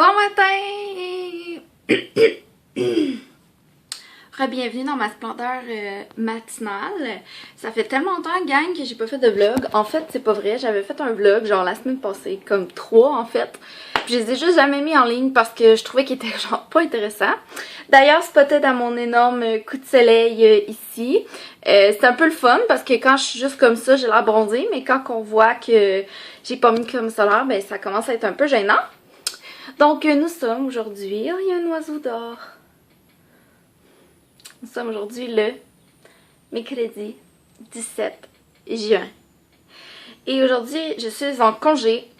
Bon matin! Bienvenue dans ma splendeur matinale. Ça fait tellement longtemps, gang, que j'ai pas fait de vlog. En fait, c'est pas vrai. J'avais fait un vlog genre la semaine passée, comme 3 en fait. Puis je les ai juste jamais mis en ligne parce que je trouvais qu'ils étaient genre pas intéressants. D'ailleurs, spotted à mon énorme coup de soleil ici. C'est un peu le fun parce que quand je suis juste comme ça, j'ai l'air bronzée. Mais quand on voit que j'ai pas mis comme solaire, ben ça commence à être un peu gênant. Donc nous sommes aujourd'hui... Oh, il y a un oiseau dehors. Nous sommes aujourd'hui le mercredi 17 juin. Et aujourd'hui, je suis en congé.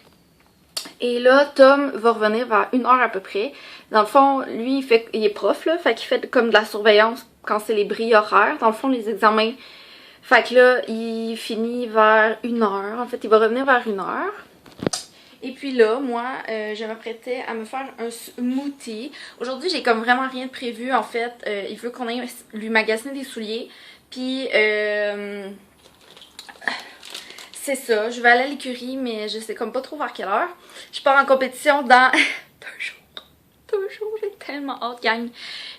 Et là, Tom va revenir vers 1h à peu près. Dans le fond, lui, il est prof, là. Fait qu'il fait comme de la surveillance quand c'est les bris horaires. Dans le fond, les examens. Fait que là, il finit vers 1h. En fait, il va revenir vers 1h. Et puis là, moi, je m'apprêtais à me faire un smoothie. Aujourd'hui, j'ai comme vraiment rien de prévu, en fait. Il veut qu'on aille lui magasiner des souliers. Puis, c'est ça. Je vais aller à l'écurie, mais je sais comme pas trop vers quelle heure. Je pars en compétition dans 2 jours. 2 jours, j'ai tellement hâte, gang.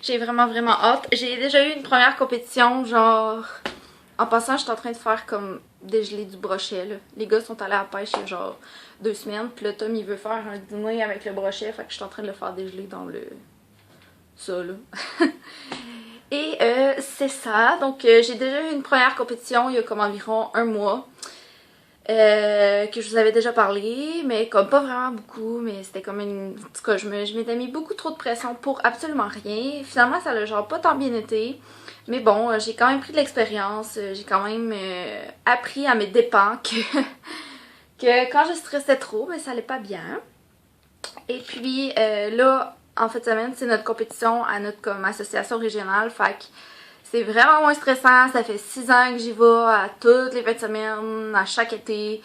J'ai vraiment, vraiment hâte. J'ai déjà eu une première compétition, genre... En passant, je suis en train de faire comme dégeler du brochet, là. Les gars sont allés à la pêche il y a genre 2 semaines. Puis là, Tom, il veut faire un dîner avec le brochet. Fait que je suis en train de le faire dégeler dans le... ça, là. Et c'est ça. Donc, j'ai déjà eu une première compétition il y a comme environ 1 mois. Que je vous avais déjà parlé, mais comme pas vraiment beaucoup, mais c'était comme une... En tout cas, je m'étais mis beaucoup trop de pression pour absolument rien. Finalement, ça l'a genre pas tant bien été. Mais bon, j'ai quand même pris de l'expérience, j'ai quand même appris à mes dépens que quand je stressais trop, ben ça allait pas bien. Et puis là, en fin de semaine, c'est notre compétition à notre comme association régionale, fait que c'est vraiment moins stressant. Ça fait 6 ans que j'y vais à toutes les fins de semaine, à chaque été,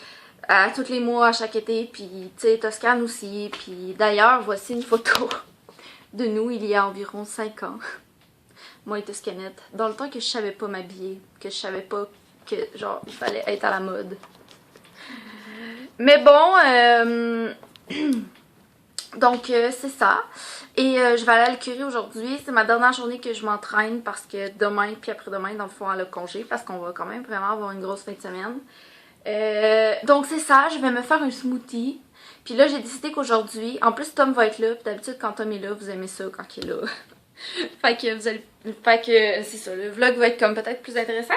à tous les mois, à chaque été, puis tu sais, Toscane aussi. Puis d'ailleurs, voici une photo de nous il y a environ 5 ans. Moi et Toscanette, dans le temps que je savais pas m'habiller, que je savais pas que genre il fallait être à la mode. Mais bon, donc c'est ça. Et je vais aller à l'écurie aujourd'hui. C'est ma dernière journée que je m'entraîne parce que demain puis après-demain, dans le fond, elle a congé parce qu'on va quand même vraiment avoir une grosse fin de semaine. Donc c'est ça, je vais me faire un smoothie. Puis là, j'ai décidé qu'aujourd'hui, en plus Tom va être là. Puis d'habitude, quand Tom est là, vous aimez ça quand il est là. Fait que c'est ça, le vlog va être comme peut-être plus intéressant.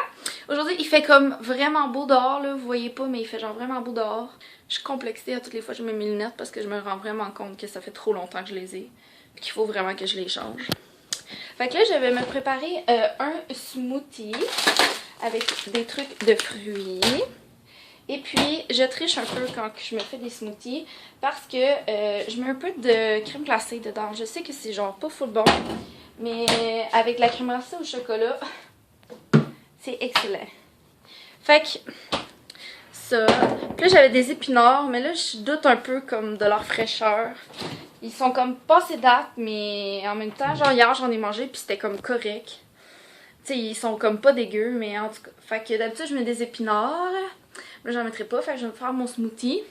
Aujourd'hui, il fait comme vraiment beau dehors, là, vous voyez pas, mais il fait genre vraiment beau dehors. Je suis complexée à toutes les fois que je mets mes lunettes parce que je me rends vraiment compte que ça fait trop longtemps que je les ai. Puis qu'il faut vraiment que je les change. Fait que là, je vais me préparer un smoothie avec des trucs de fruits. Et puis, je triche un peu quand je me fais des smoothies parce que je mets un peu de crème glacée dedans. Je sais que c'est genre pas full bon, mais avec la crème glacée au chocolat, c'est excellent. Fait que, ça. Puis là, j'avais des épinards, mais là, je doute un peu comme de leur fraîcheur. Ils sont comme passés date, mais en même temps, genre hier, j'en ai mangé puis c'était comme correct. Tu sais, ils sont comme pas dégueux, mais en tout cas. Fait que d'habitude, je mets des épinards. Là, j'en mettrai pas, fait que je vais me faire mon smoothie.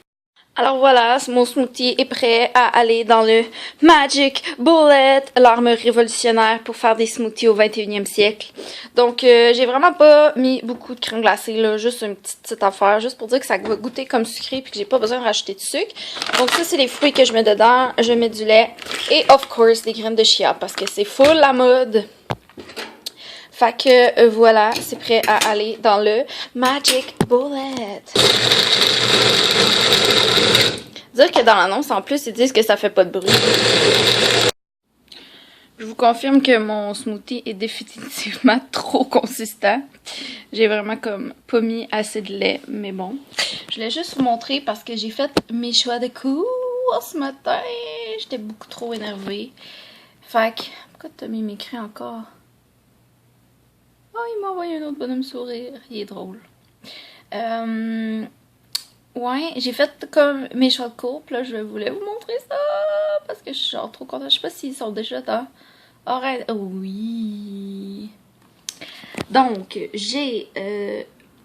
Alors voilà, mon smoothie est prêt à aller dans le Magic Bullet, l'arme révolutionnaire pour faire des smoothies au 21e siècle. Donc, j'ai vraiment pas mis beaucoup de crème glacée, là, juste une petite affaire, juste pour dire que ça va goûter comme sucré puis que j'ai pas besoin de rajouter de sucre. Donc ça, c'est les fruits que je mets dedans. Je mets du lait et, of course, des graines de chia parce que c'est full la mode. Fait que voilà, c'est prêt à aller dans le Magic Bullet. Dire que dans l'annonce, en plus, ils disent que ça fait pas de bruit. Je vous confirme que mon smoothie est définitivement trop consistant. J'ai vraiment comme pas mis assez de lait, mais bon. Je voulais juste vous montrer parce que j'ai fait mes choix de cours ce matin. J'étais beaucoup trop énervée. Fait que, pourquoi Tommy m'écrit encore? Oh, il m'a envoyé un autre bonhomme sourire. Il est drôle. Ouais, j'ai fait comme mes choix de cours. Puis là, je voulais vous montrer ça. Parce que je suis genre trop contente. Je sais pas s'ils sont déjà dans... Arrête. Oui. Donc, j'ai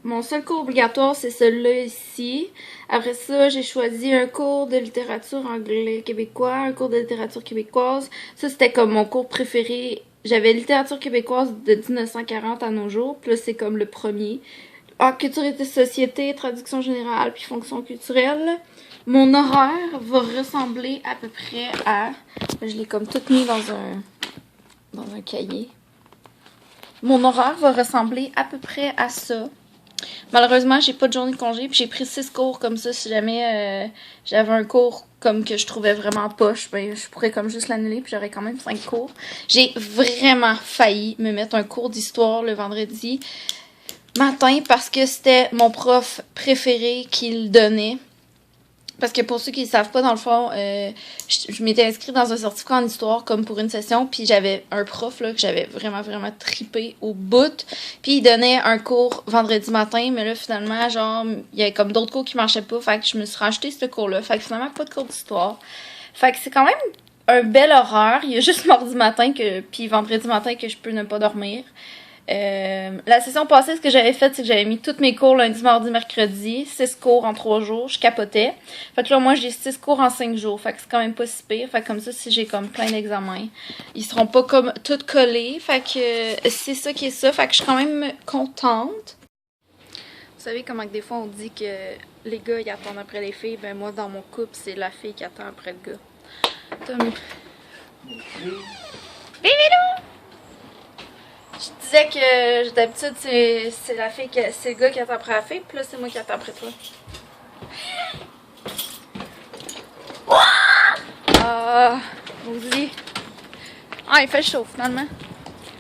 Mon seul cours obligatoire, c'est celui-là ici. Après ça, j'ai choisi un cours de littérature anglais québécois, un cours de littérature québécoise. Ça, c'était comme mon cours préféré. J'avais littérature québécoise de 1940 à nos jours. Puis là, c'est comme le premier. Ah, culture et société, traduction générale, puis fonction culturelle. Mon horaire va ressembler à peu près à... Je l'ai comme tout mis dans un cahier. Mon horaire va ressembler à peu près à ça. Malheureusement, j'ai pas de journée de congé, puis j'ai pris 6 cours comme ça. Si jamais j'avais un cours comme que je trouvais vraiment poche, ben je pourrais comme juste l'annuler, puis j'aurais quand même 5 cours. J'ai vraiment failli me mettre un cours d'histoire le vendredi matin parce que c'était mon prof préféré qui le donnait. Parce que pour ceux qui ne savent pas, dans le fond, je m'étais inscrite dans un certificat en histoire comme pour une session, puis j'avais un prof là que j'avais vraiment trippé au bout. Puis il donnait un cours vendredi matin, mais là finalement, genre, il y avait comme d'autres cours qui marchaient pas, fait que je me suis racheté ce cours-là. Fait que finalement, pas de cours d'histoire. Fait que c'est quand même un bel horaire. Il y a juste mardi matin puis vendredi matin que je peux ne pas dormir. La session passée, ce que j'avais fait, c'est que j'avais mis tous mes cours lundi, mardi, mercredi, 6 cours en 3 jours, je capotais. Fait que là, moi, j'ai 6 cours en 5 jours, fait que c'est quand même pas si pire. Fait que comme ça, si j'ai comme plein d'examens, ils seront pas comme tous collés. Fait que c'est ça qui est ça, fait que je suis quand même contente. Vous savez comment que des fois on dit que les gars, ils attendent après les filles, ben moi, dans mon couple, c'est la fille qui attend après le gars. Tom... Bébé-loup! Je disais que d'habitude c'est la fille c'est le gars qui attend après la fille, puis là c'est moi qui attends après toi. Ah, vous dites. Ah, il fait chaud finalement.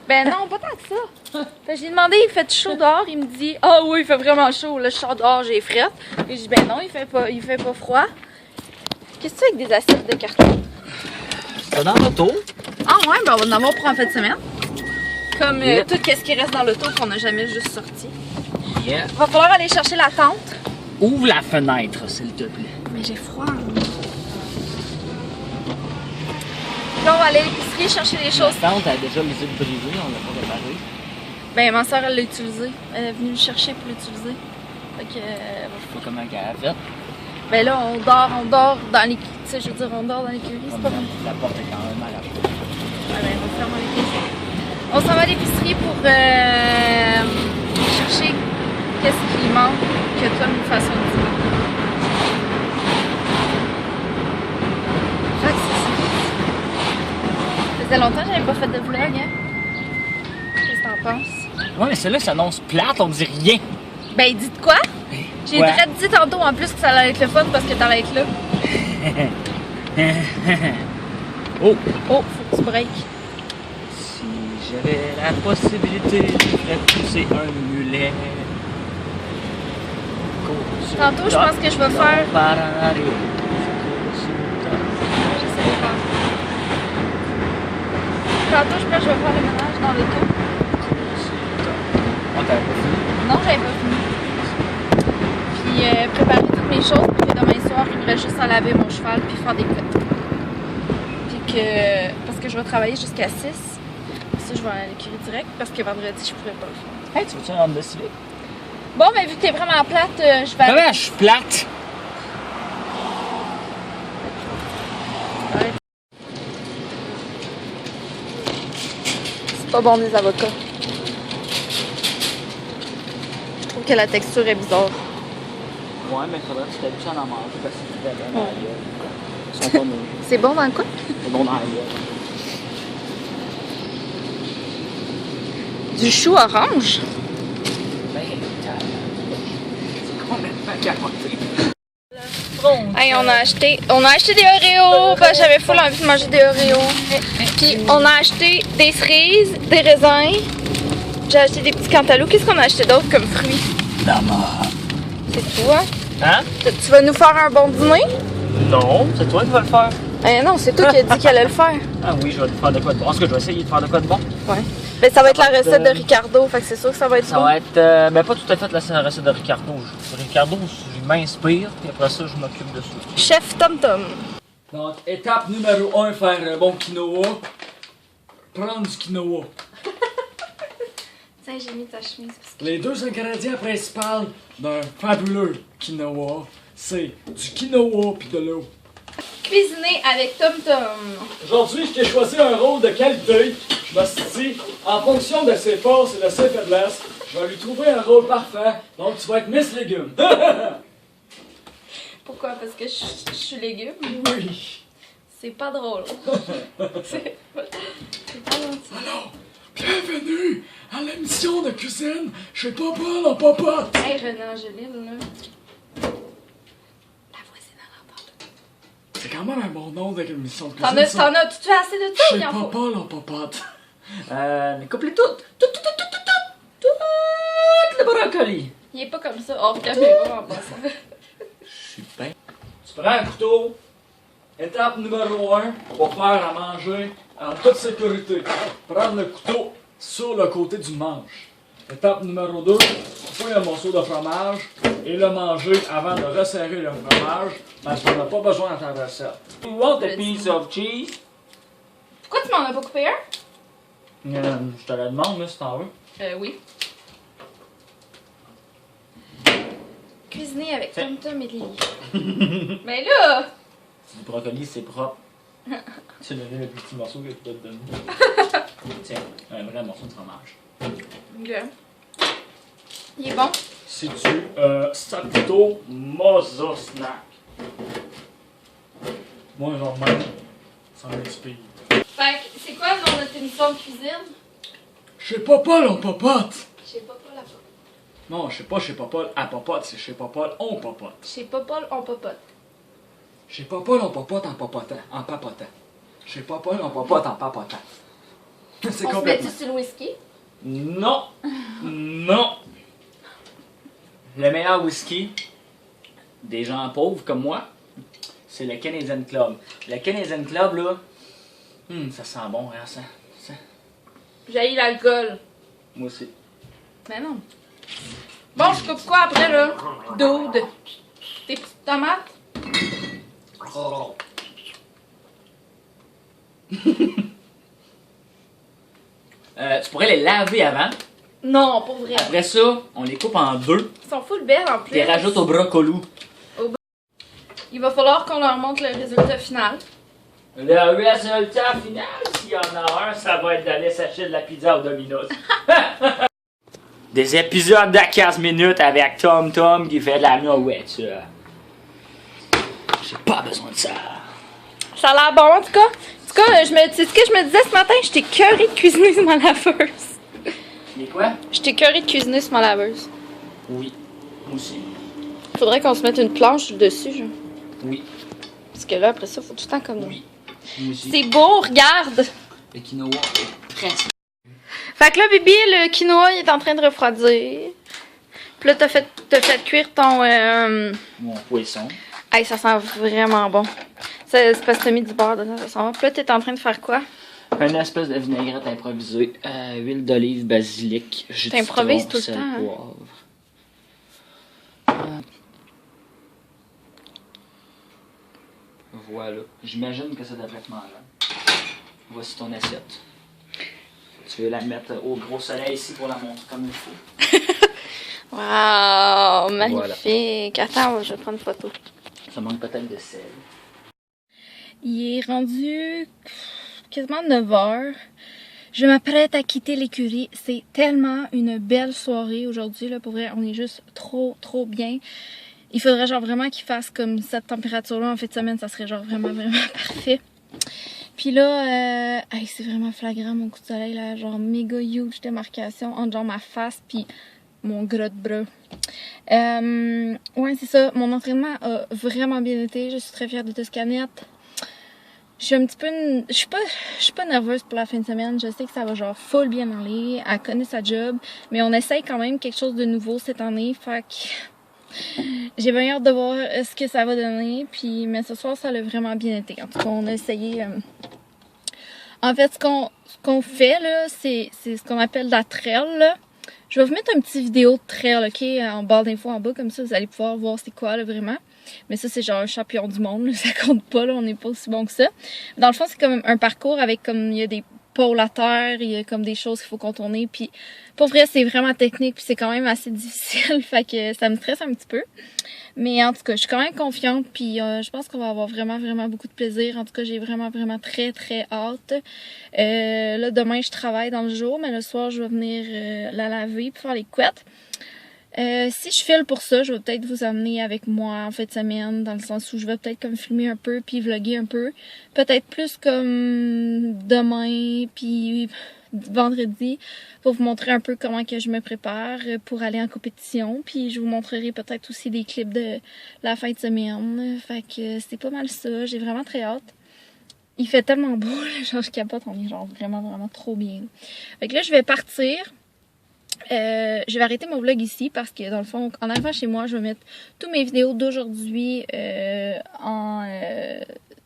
Ben non, pas tant que ça. J'ai demandé, il fait chaud dehors, il me dit ah oui, il fait vraiment chaud. Là je sors dehors, j'ai frette. Et je dis ben non, il fait pas froid. Qu'est-ce que c'est avec des assiettes de carton? C'est dans l'auto. Ah ouais, ben on va en avoir pour en fin de semaine. Comme tout ce qui reste dans l'auto qu'on n'a jamais juste sorti. Yeah. Va falloir aller chercher la tente. Ouvre la fenêtre, s'il te plaît. Mais j'ai froid. Là, on va aller à l'épicerie chercher les choses. La tente a déjà les yeux brisés, on l'a pas réparé. Ben, ma soeur, elle l'a utilisé. Elle est venue le chercher pour l'utiliser. Fait que. Pas comment qu'elle a fait. Ben là, on dort dans l'écurie. Tu sais, je veux dire, on dort dans l'écurie, c'est pas bon. La porte est quand même à la porte. Ouais, ben, on ferme l'épicerie. On s'en va à l'épicerie pour chercher qu'est-ce qui manque que Tom nous fasse un dîner. Fait que c'est ça. Ça faisait longtemps que j'avais pas fait de vlog, hein? Qu'est-ce que t'en penses? Ouais, mais celle-là s'annonce plate, on dit rien. Ben, dites quoi? J'ai Ouais. direct dit tantôt en plus que ça allait être le fun parce que t'allais être là. Oh! Oh, faut que tu breaks. Si j'avais la possibilité, je ferais pousser un mulet. Tantôt, je pense que je vais faire. Je sais pas. Tantôt, je pense que je vais faire le ménage dans l'auto. On t'avait pas fini? Non, j'avais pas fini. Puis préparer toutes mes choses, puis que demain soir, il me reste juste à laver mon cheval puis faire des cotes. Puis que. Parce que je vais travailler jusqu'à 6. Puis ça, je vais aller à l'écurie direct parce que vendredi, je pourrais pas le faire. Hey, tu veux-tu rendre de civique? Bon, mais vu que t'es vraiment plate, je vais aller. Comment je suis plate? Ouais. C'est pas bon des avocats. Je trouve que la texture est bizarre. Ouais, mais faudrait que tu t'habitues à en manger parce que c'est bon dans la gueule. Ils sont pas mous. C'est bon dans le quoi? C'est bon dans la gueule. Du chou orange? Ben, c'est complètement capoté. Hey, on a acheté des Oreos parce que j'avais full envie de manger des Oreos. Puis on a acheté des cerises, des raisins. J'ai acheté des petits cantaloupes. Qu'est-ce qu'on a acheté d'autre comme fruits? C'est tout, hein? Hein? Tu vas nous faire un bon dîner? Non, c'est toi qui vas le faire. Non, c'est toi qui as dit qu'elle allait le faire. Ah oui, je vais te faire de quoi de bon. Est-ce que je vais essayer de faire de quoi de bon? Ouais. Ben, ça va être la recette de Ricardo, fait que c'est sûr que ça va être Ça bon. va être, ben pas tout à fait la recette de Ricardo. Ricardo, je m'inspire, puis après ça, je m'occupe de ça. Chef Tom Tom. Donc, étape numéro 1, faire un bon quinoa. Prendre du quinoa. Tiens, j'ai mis ta chemise. Parce que... Les deux ingrédients principaux d'un fabuleux quinoa, c'est du quinoa puis de l'eau. Cuisiner avec Tom Tom. Aujourd'hui, je t'ai choisi un rôle de qualité. Je me suis dit, en fonction de ses forces et de ses faiblesses, je vais lui trouver un rôle parfait. Donc, tu vas être Miss Légumes. Pourquoi? Parce que je suis légume? Oui. C'est pas drôle. C'est pas gentil. Alors, bienvenue à l'émission de cuisine chez Papa en Popote. Hey, René Angéline, là. La voisine à l'entendre. C'est quand même un bon nom d'émission de cuisine. T'en as, tu as assez de ça? Chez Il en faut. Papa en Popote. Mais coupe-les toutes le brocoli. Il est pas comme ça, hors caméra en passant. Super. Tu prends un couteau. Étape numéro 1 pour faire à manger en toute sécurité. Prendre le couteau sur le côté du manche. Étape numéro 2, couper un morceau de fromage et le manger avant de resserrer le fromage parce qu'on n'a pas besoin dans ta recette. You want a piece of cheese? Pourquoi tu m'en as pas coupé un? Je te la demande, mais si t'en veux. Oui. Cuisiner avec Tiens. Tom Tom et Lily. Mais là! Du brocoli, c'est propre. Tu donnes le petit morceau que je peux te donner. Tiens, un vrai morceau de fromage. Ok. Il est bon? C'est du Saputo Mozo Snack. Moi, genre même, ça m'inspire. Fait que, c'est quoi dans notre émission de cuisine? Chez Papa en Popote. Je sais pas la popote. Non, je sais pas chez Papa à Popote, c'est chez Papa on Popote. Chez Popol, on popote. Chez Papa on Popote en papotant. Chez Papa on Popote en papotant. C'est On se complètement. met-tu sur le whisky? Non! Non! Le meilleur whisky des gens pauvres comme moi, c'est le Canadian Club. Le Canadian Club, là, ça sent bon, hein, ça. J'haïs l'alcool. Moi aussi. Mais non. Bon, je coupe quoi après, là? Dude. Tes petites tomates? Tu pourrais les laver avant. Non, pour vrai. Après ça, on les coupe en deux. Ils sont full belles en plus. Et rajoute au brocoli. Il va falloir qu'on leur montre le résultat final. Le résultat final, s'il y en a un, ça va être d'aller s'acheter de la pizza au Domino's. Des épisodes de 15 minutes avec Tom Tom qui fait de la nourriture. J'ai pas besoin de ça. Ça a l'air bon en tout cas. En tout cas, tu sais ce que je me disais ce matin? J'étais curée de cuisiner sur ma laveuse. Mais quoi? J'étais curée de cuisiner sur ma laveuse. Oui. Moi aussi. Faudrait qu'on se mette une planche dessus, genre. Oui. Parce que là, après ça, faut tout le temps comme nous. Oui. Moi aussi. C'est beau, regarde! Le quinoa est presque. Fait que là, bébé, le quinoa, il est en train de refroidir. Puis là, t'as fait cuire ton... Mon poisson. Hey, ça sent vraiment bon. C'est parce que t'as mis du beurre dedans, ça sent bon. Puis là, t'es en train de faire quoi? Une espèce de vinaigrette improvisée. Huile d'olive, basilic, jus de T'improvises citron, tout le sel, temps, hein? poivre. Voilà. J'imagine que ça devrait être mangeable. Voici ton assiette. Tu veux la mettre au gros soleil ici pour la montrer comme il faut. Wow, magnifique. Attends, je vais prendre une photo. Ça manque peut-être de sel. Il est rendu quasiment 9h. Je m'apprête à quitter l'écurie. C'est tellement une belle soirée aujourd'hui. Là, pour vrai, on est juste trop bien. Il faudrait genre vraiment qu'il fasse comme cette température-là en fin de semaine. Ça serait genre vraiment parfait. Puis là, c'est vraiment flagrant mon coup de soleil. Là, genre méga huge démarcation entre genre ma face puis mon gras de bras. Ouais, c'est ça. Mon entraînement a vraiment bien été. Je suis très fière de Toscanette. Je suis un petit peu... Je suis pas nerveuse pour la fin de semaine. Je sais que ça va genre full bien aller. Elle connaît sa job. Mais on essaye quand même quelque chose de nouveau cette année. Fait que... J'ai bien hâte de voir ce que ça va donner. Puis, mais ce soir, ça a vraiment bien été. En tout cas, on a essayé... En fait, ce qu'on fait, là, c'est ce qu'on appelle de la trail, là. Je vais vous mettre une petite vidéo de trail, ok, en barre d'infos en bas, comme ça, vous allez pouvoir voir c'est quoi, là, vraiment. Mais ça, c'est genre un champion du monde, là, ça compte pas, là, on n'est pas aussi bon que ça. Dans le fond, c'est comme un parcours avec, comme, il y a pôle à terre, il y a comme des choses qu'il faut contourner. Puis pour vrai, c'est vraiment technique, puis c'est quand même assez difficile, fait que ça me stresse un petit peu. Mais en tout cas, je suis quand même confiante, puis je pense qu'on va avoir vraiment, vraiment beaucoup de plaisir. En tout cas, j'ai vraiment, vraiment très, très hâte. Là, demain, je travaille dans le jour, mais le soir, je vais venir la laver pour faire les couettes. Si je file pour ça, je vais peut-être vous amener avec moi en fin de semaine, dans le sens où je vais peut-être comme filmer un peu, puis vlogger un peu. Peut-être plus comme demain, puis vendredi, pour vous montrer un peu comment que je me prépare pour aller en compétition. Puis je vous montrerai peut-être aussi des clips de la fin de semaine. Fait que c'est pas mal ça, j'ai vraiment très hâte. Il fait tellement beau, là, genre je capote, on est genre vraiment, vraiment trop bien. Fait que là, je vais partir. Je vais arrêter mon vlog ici parce que dans le fond, en arrivant chez moi, je vais mettre toutes mes vidéos d'aujourd'hui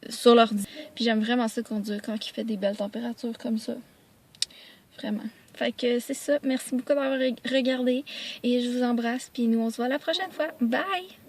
sur l'ordi. Puis j'aime vraiment ça conduire quand il fait des belles températures comme ça. Vraiment. Fait que c'est ça. Merci beaucoup d'avoir regardé et je vous embrasse. Puis nous, on se voit la prochaine fois. Bye!